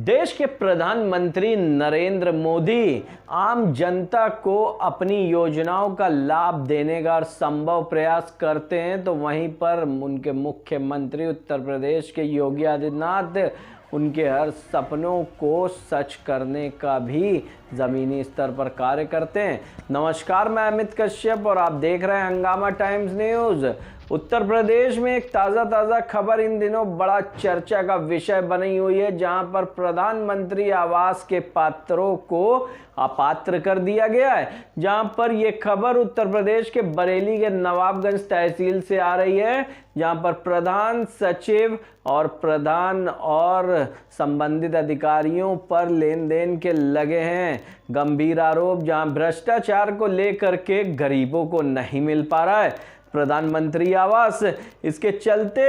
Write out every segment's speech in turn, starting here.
देश के प्रधानमंत्री नरेंद्र मोदी आम जनता को अपनी योजनाओं का लाभ देने का संभव प्रयास करते हैं, तो वहीं पर उनके मुख्यमंत्री उत्तर प्रदेश के योगी आदित्यनाथ उनके हर सपनों को सच करने का भी ज़मीनी स्तर पर कार्य करते हैं। नमस्कार, मैं अमित कश्यप और आप देख रहे हैं हंगामा टाइम्स न्यूज़। उत्तर प्रदेश में एक ताज़ा खबर इन दिनों बड़ा चर्चा का विषय बनी हुई है, जहां पर प्रधानमंत्री आवास के पात्रों को अपात्र कर दिया गया है। जहां पर यह खबर उत्तर प्रदेश के बरेली के नवाबगंज तहसील से आ रही है, जहां पर प्रधान सचिव और प्रधान और संबंधित अधिकारियों पर लेन देन के लगे हैं गंभीर आरोप, जहां भ्रष्टाचार को लेकर के गरीबों को नहीं मिल पा रहा है प्रधानमंत्री आवास। इसके चलते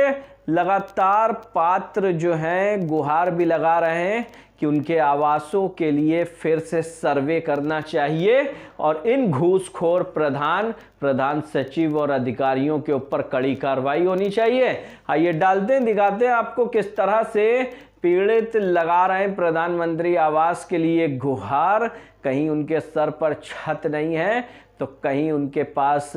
लगातार पात्र जो हैं गुहार भी लगा रहे हैं कि उनके आवासों के लिए फिर से सर्वे करना चाहिए और इन घूसखोर प्रधान सचिव और अधिकारियों के ऊपर कड़ी कार्रवाई होनी चाहिए। आइए दिखाते हैं आपको किस तरह से पीड़ित लगा रहे हैं प्रधानमंत्री आवास के लिए गुहार। कहीं उनके सर पर छत नहीं है तो कहीं उनके पास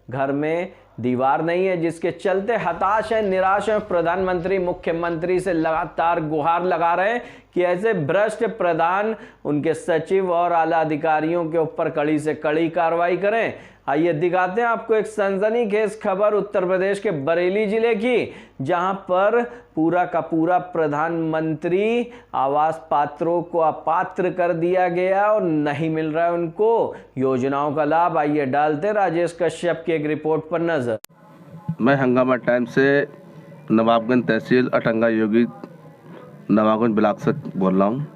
घर में दीवार नहीं है, जिसके चलते हताश है, निराश है। प्रधानमंत्री मुख्यमंत्री से लगातार गुहार लगा रहे हैं कि ऐसे भ्रष्ट प्रधान, उनके सचिव और आला अधिकारियों के ऊपर कड़ी से कड़ी कार्रवाई करें। आइए दिखाते हैं आपको एक सनसनीखेज खबर उत्तर प्रदेश के बरेली जिले की, जहां पर पूरा का पूरा प्रधानमंत्री आवास पात्रों को अपात्र कर दिया गया और नहीं मिल रहा है उनको योजनाओं का लाभ। आइए डालते हैं राजेश कश्यप की एक रिपोर्ट पर नजर। मैं हंगामा टाइम से नवाबगंज तहसील अटंगा योगी नवाबगंज ब्लॉक से बोल रहा हूँ।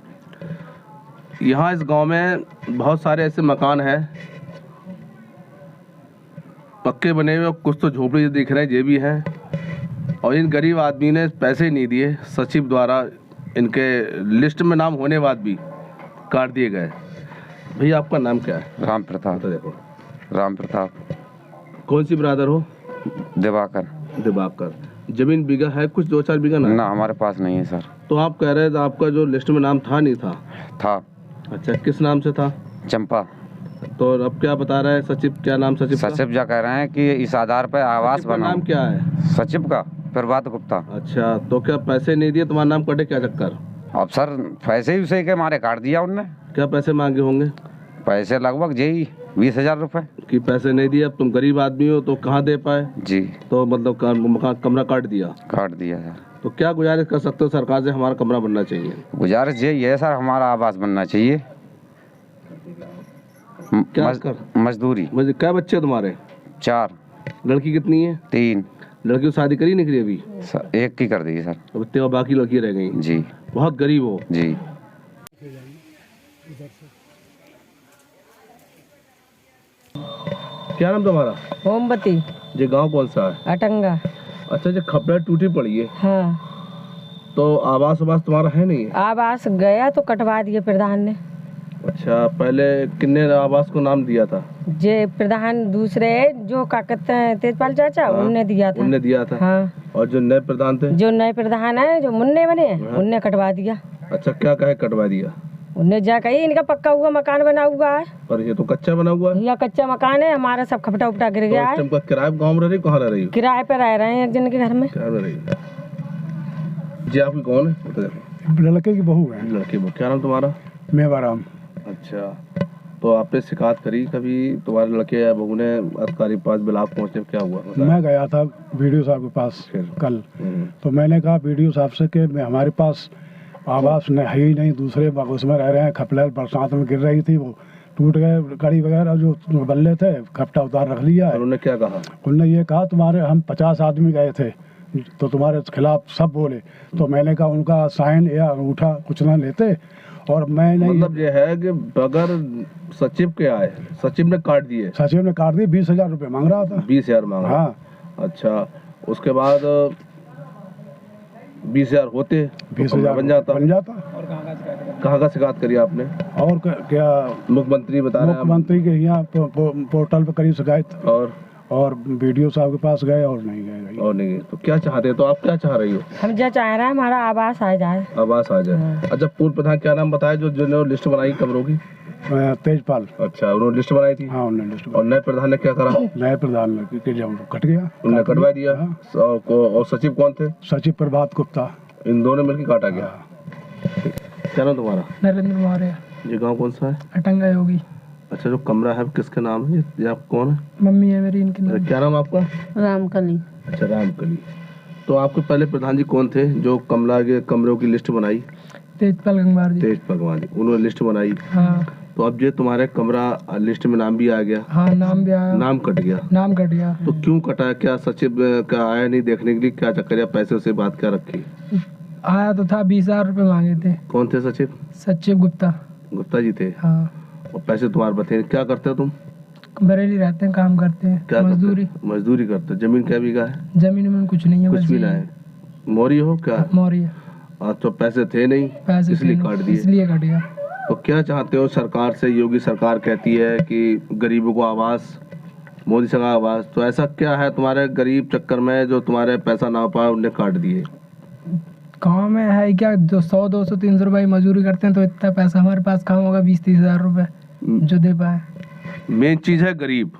यहाँ इस गांव में बहुत सारे ऐसे मकान हैं पक्के बने हुए, कुछ तो झोपड़ी दिख रहे हैं, ये भी हैं। और इन गरीब आदमी ने पैसे नहीं दिए, सचिव द्वारा इनके लिस्ट में नाम होने बाद भी काट दिए गए। भैया आपका नाम क्या है? राम प्रताप। तो देखो राम प्रताप। कौन सी ब्रादर हो? दिवाकर। जमीन बीघा है कुछ? 2-4 बीघा ना हमारे पास नहीं है सर। तो आप कह रहे थे आपका जो लिस्ट में नाम था नहीं था? था। अच्छा, किस नाम से था? चंपा। तो अब क्या बता रहा है सचिव? क्या नाम सचिव? सचिव क्या कह रहे हैं कि इस आधार पर आवास बनाओ। नाम क्या है सचिव का? प्रभात गुप्ता। अच्छा, तो क्या पैसे नहीं दिए तुम्हारा नाम कटे? क्या चक्कर? अब सर पैसे ही उसे के मारे काट दिया उनने। क्या पैसे मांगे होंगे? पैसे लगभग यही 20,000 रुपए कि पैसे नहीं दिए। अब तुम गरीब आदमी हो तो कहाँ दे पाए जी। तो मतलब कमरा काट दिया सर। तो क्या गुजारिश कर सकते हो सरकार से? हमारा कमरा बनना चाहिए। गुजारिश यही है सर, हमारा आवास बनना चाहिए। क्या मजदूरी। क्या बच्चे तुम्हारे? 4। लड़की कितनी है? 3। लड़की शादी करी नहीं करी अभी? एक की कर दी सर। तो बाकी लड़की रह गई जी। बहुत गरीब हो जी। क्या नाम तुम्हारा? मोमबत्ती। ये गांव कौन सा है? अटंगा। अच्छा, जो खपड़ा टूटी पड़ी है। हाँ। तो आवास तुम्हारा है नहीं? आवास गया तो कटवा दिए प्रधान ने। अच्छा, पहले किन्ने आवास को नाम दिया था? जे प्रधान दूसरे जो का कहते हैं तेजपाल चाचा, उनने दिया था। हाँ। और जो नए प्रधान थे? जो नए प्रधान है, जो मुन्ने बने, उनने कटवा दिया। अच्छा, क्या कहे कटवा दिया? उनने जा कही इनका पक्का हुआ मकान बना हुआ है। पर ये तो कच्चा बना हुआ है। यह कच्चा मकान है, हमारा सब खपटा उपटा गिर गया है। तो किराए गाँव में रह रही? कहाँ रह रही? किराए पे रह रहे हैं एक जन के घर में। जी, आपकी कौन है? लड़के की बहू है। लड़की बहू। क्या नाम तुम्हारा? मेवाराम। अच्छा, तो आपने शिकायत करी कभी तुम्हारे लड़के या बहू ने अधिकारी पास ब्लॉक पहुंचने? क्या हुआ? मैं गया था वीडियो साहब के पास कल। तो मैंने कहा वीडियो साहब से कि हमारे पास आवास है ही नहीं, दूसरे उसमें रह रहे हैं। खपड़ा बरसात में गिर रही थी, वो टूट गए, कड़ी वगैरह जो बल्ले थे खपटा उतार रख लिया है। उन्होंने क्या कहा? उन्होंने ये कहा तुम्हारे हम 50 आदमी गए थे तो तुम्हारे खिलाफ सब बोले। तो मैंने कहा उनका साइन या अंगूठा कुछ ना लेते। और मैंने मतलब ये है कि बगैर सचिव के आए, सचिव ने काट दिए? सचिव ने काट दिए। 20,000 रुपये मांग रहा था। 20,000 मांगा? हाँ। अच्छा, उसके बाद 20,000 होते 20,000 बन जाता। और कहाँ का शिकायत करी आपने? और क्या? मुख्यमंत्री बता रहे हैं? मुख्यमंत्री के यहाँ पोर्टल पर करी शिकायत। और वीडियो साहब के पास गए और नहीं गए। और नहीं, तो क्या चाहते हैं? तो आप क्या चाह रही हो? हम जो चाह रहे हैं हमारा आवास आ जाए। आवास आ जाए। अच्छा, पूर्व प्रधान क्या नाम बताया जो जिन्होंने लिस्ट बनाई कमरों की? तेजपाल। अच्छा, उन्होंने लिस्ट बनाई थी। हाँ, उन्होंने लिस्ट। और नए प्रधान ने क्या करा? नए प्रधान ने कि जब कट गया, उन्होंने कटवा दिया। और सचिव कौन थे? सचिव प्रभात गुप्ता। इन दोनों मिलकर काटा गया। क्या नाम तुम्हारा? नरेंद्र मौर्य। ये गांव कौन सा है? अटंगा योगी। अच्छा, जो कमरा है किसके नाम है? ये आप कौन है? मम्मी है मेरी, इनके नाम। क्या नाम आपका? रामकली। अच्छा, रामकली। तो आपके पहले प्रधान जी कौन थे जो कमला के कमरों की लिस्ट बनाई? तेजपाल गंगवार जी। तेजपाल गंगवार जी, उन्होंने लिस्ट बनाई। हाँ। तो अब ये तुम्हारे कमरा लिस्ट में नाम भी आ गया। हाँ, नाम भी आया। नाम कट गया। नाम कट गया। तो क्यों कटा? क्या सचिव का आया नहीं देखने के लिए? क्या चक्कर? या पैसे से बात क्या रखी? आया तो था, 20,000 रुपए मांगे थे। कौन थे सचिव? सचिव गुप्ता। गुप्ता जी थे। हाँ। और पैसे तुम्हारे बते? क्या करते हो तुम? बरेली रहते हैं, काम करते हैं। क्या मजदूरी। मजदूरी करते हो। जमीन क्या बीघा है? जमीन में कुछ नहीं है, कुछ बस भी ये ना है। मौर्य हो क्या? मौर्य। तो पैसे थे नहीं, पैसे इसलिए थे काट नहीं, दिए। इसलिए कट गया। तो क्या चाहते हो सरकार से? योगी सरकार कहती है कि गरीबों को आवास, मोदी सरकार आवास। तो ऐसा क्या है तुम्हारे गरीब चक्कर में जो तुम्हारे पैसा ना हो पाए उन्हें काट दिए? गाँव में है क्या, जो 100, 200, 300 रुपए मजदूरी करते हैं तो इतना पैसा हमारे पास कहाँ होगा? 20-30 हजार रुपए जो दे पाए। मेन चीज है गरीब।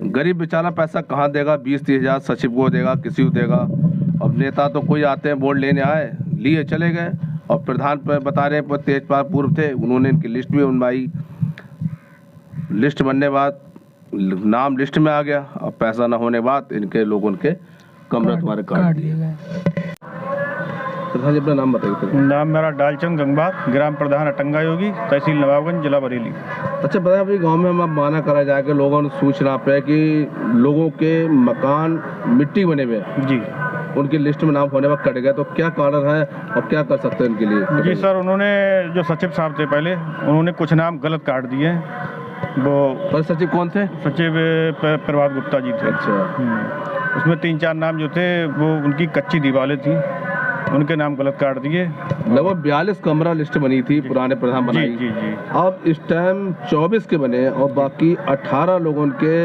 गरीब बेचारा पैसा कहाँ देगा? 20-30 हजार सचिव को देगा, किसी को देगा। अब नेता तो कोई आते हैं वोट लेने आए, लिए चले गए। और प्रधान पर बता रहे हैं तेजपाल पूर्व थे, उन्होंने इनकी लिस्ट भी बनवाई। लिस्ट बनने बाद नाम लिस्ट में आ गया, अब पैसा ना होने बाद इनके लोगों के कमरा तुम्हारे काट दिए गए। प्रधान जी अपना नाम बताइए। नाम मेरा डालचंद गंगवार, ग्राम प्रधान अटंगा योगी, तहसील नवाबगंज, जिला बरेली। अच्छा, बताया अपने गांव में हम माना करा जाए कि लोगों ने सूचना पे कि लोगों के मकान मिट्टी बने हुए जी, उनकी लिस्ट में नाम होने पर कट गया, तो क्या कारण है और क्या कर सकते हैं इनके लिए? जी सर, उन्होंने जो सचिव साहब थे पहले, उन्होंने कुछ नाम गलत काट दिए। वो पर सचिव कौन थे? सचिव प्रभात गुप्ता जी थे। अच्छा। उसमें 3-4 नाम जो थे वो उनकी कच्ची दीवारें थी, उनके नाम गलत काट दिए। लगभग 42 कमरा लिस्ट बनी थी, पुराने प्रधान बनाई। जी जी जी। अब इस टाइम 24 के बने और बाकी 18 लोगों के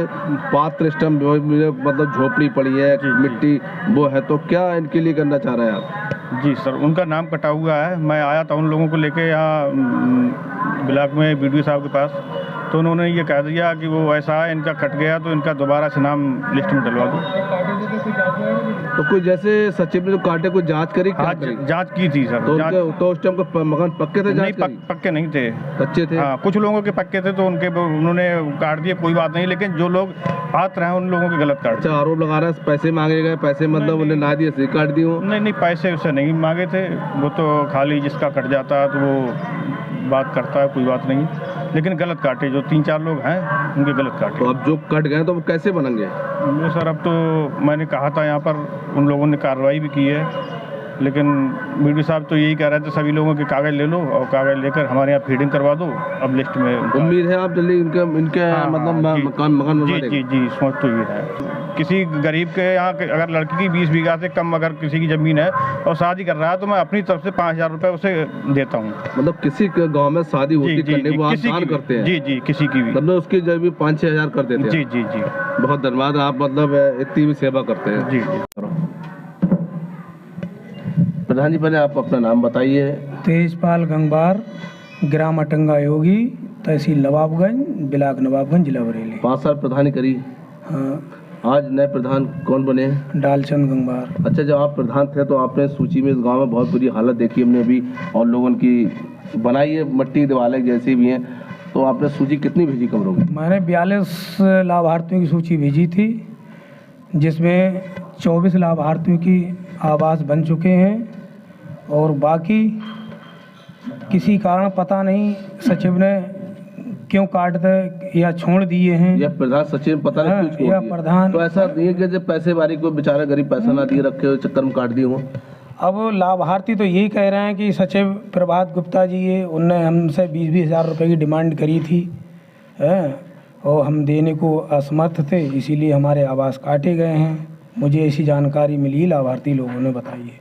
पात्र इस टाइम मतलब झोपड़ी पड़ी है, मिट्टी वो है। तो क्या इनके लिए करना चाह रहे हैं आप? जी सर, उनका नाम कटा हुआ है। मैं आया था उन लोगों को लेके यहाँ ब्लॉक में वीडियो साहब के पास, तो उन्होंने ये कह दिया कि वो ऐसा है, इनका कट गया तो इनका दोबारा से नाम लिस्ट में डलवा दो। तो कोई जैसे सचिव ने जो काटे कोई जांच करी? हाँ, जांच की थी सर। तो उस टाइम को मकान पक्के थे? नहीं, पक्के नहीं थे, कच्चे थे। हाँ, कुछ लोगों के पक्के थे तो उन्होंने काट दिए, कोई बात नहीं। लेकिन जो लोग पात्र हैं उन लोगों के गलत काट। अच्छा, आरोप लगा रहा है पैसे मांगे गए, पैसे मतलब उन्हें ना दिए, काट दिए? नहीं, पैसे उससे नहीं मांगे थे, वो तो खाली जिसका कट जाता है तो वो बात करता है, कोई बात नहीं। लेकिन गलत काटे, जो 3-4 लोग हैं उनके गलत काटे। तो अब जो कट गए तो वो कैसे बनेंगे? वो सर, अब तो मैंने कहा था यहाँ पर, उन लोगों ने कार्रवाई भी की है, लेकिन वीडियो साहब तो यही कह रहे थे सभी लोगों के कागज ले लो और कागज लेकर हमारे यहाँ फीडिंग करवा दो। अब लिस्ट में उम्मीद है आप जल्दी इनके मतलब मकान जी जी जी, सोच तो ये है। किसी गरीब के यहाँ अगर लड़की की 20 बीघा से कम अगर किसी की ज़मीन है और शादी कर रहा है तो मैं अपनी तरफ से 5,000 रुपये उसे देता हूँ। मतलब किसी के गांव में शादी होती करने को आप दान करते हैं? जी जी, किसी की भी, मतलब उसकी जब भी 5-6 हज़ार कर देते हैं? जी जी जी। बहुत धन्यवाद, आप मतलब इतनी भी सेवा करते हैं। जी जी। प्रधान जी पहले आप अपना नाम बताइए। तेजपाल गंगवार, ग्राम अटंगा योगी, तहसील नवाबगंज, ब्लॉक नवाबगंज, जिला बरेली। 5 साल प्रधानी करी। हाँ। आज नए प्रधान कौन बने? डालचंद गंगवार। अच्छा, जब आप प्रधान थे तो आपने सूची में इस गांव में बहुत बुरी हालत देखी हमने अभी, और लोगों की बनाई है मट्टी दीवारें जैसी भी हैं, तो आपने सूची कितनी भेजी कमरों की? मैंने 42 लाभार्थियों की सूची भेजी थी, जिसमें 24 लाभार्थियों की आवास बन चुके हैं और बाकी किसी कारण पता नहीं सचिव ने क्यों काट दे या छोड़ दिए हैं। या प्रधान सचिव पता नहीं क्यों छोड़ दिए। प्रधान तो ऐसा नहीं है कि जब पैसे बारी को बेचारा गरीब पैसा ना दिए रखे हो चक्कर में काट दिए हो? अब लाभार्थी तो यही कह रहे हैं कि सचिव प्रभात गुप्ता जी ये उनने हमसे 20-20 हज़ार रुपये की डिमांड करी थी और हम देने को असमर्थ थे, इसीलिए हमारे आवास काटे गए हैं। मुझे ऐसी जानकारी मिली, लाभार्थी लोगों ने बताई है।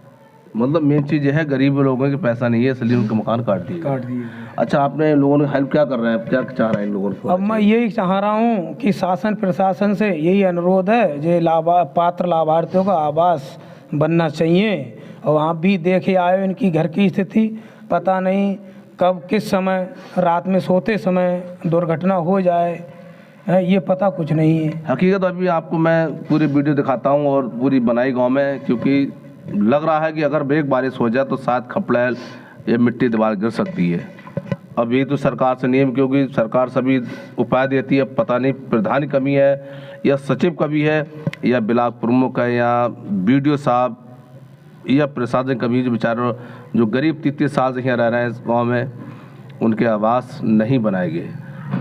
मतलब मेन चीज़ ये है गरीब लोगों के पैसा नहीं है इसलिए उनका मकान काट दिए। अच्छा, आपने लोगों ने हेल्प क्या कर रहे हैं, क्या चाह रहे हैं इन लोगों को? अब मैं यही चाह रहा हूँ कि शासन प्रशासन से यही अनुरोध है, जो पात्र लाभार्थियों का आवास बनना चाहिए। और आप भी देखे आए इनकी घर की स्थिति, पता नहीं कब किस समय रात में सोते समय दुर्घटना हो जाए, ये पता कुछ नहीं है। हकीकत अभी आपको मैं पूरी वीडियो दिखाता हूँ और पूरी बनाई गांव में, क्योंकि लग रहा है कि अगर एक बारिश हो जाए तो शायद खपड़ैल ये मिट्टी दीवार गिर सकती है। अब ये तो सरकार से नियम, क्योंकि सरकार सभी उपाय देती है, पता नहीं प्रधान की कमी है या सचिव कमी है या ब्लॉक प्रमुख है या BDO साहब या प्रशासन कमी, जो बेचारे जो गरीब 33 साल से यहाँ रह रहे हैं इस गाँव में, उनके आवास नहीं बनाए गए।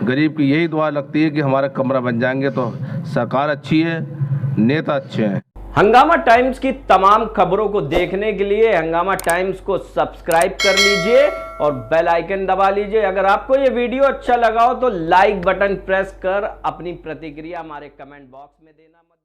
गरीब की यही दुआ लगती है कि हमारा कमरा बन जाएंगे तो सरकार अच्छी है, नेता अच्छे हैं। हंगामा टाइम्स की तमाम खबरों को देखने के लिए हंगामा टाइम्स को सब्सक्राइब कर लीजिए और बेल आइकन दबा लीजिए। अगर आपको ये वीडियो अच्छा लगा हो तो लाइक बटन प्रेस कर अपनी प्रतिक्रिया हमारे कमेंट बॉक्स में देना मत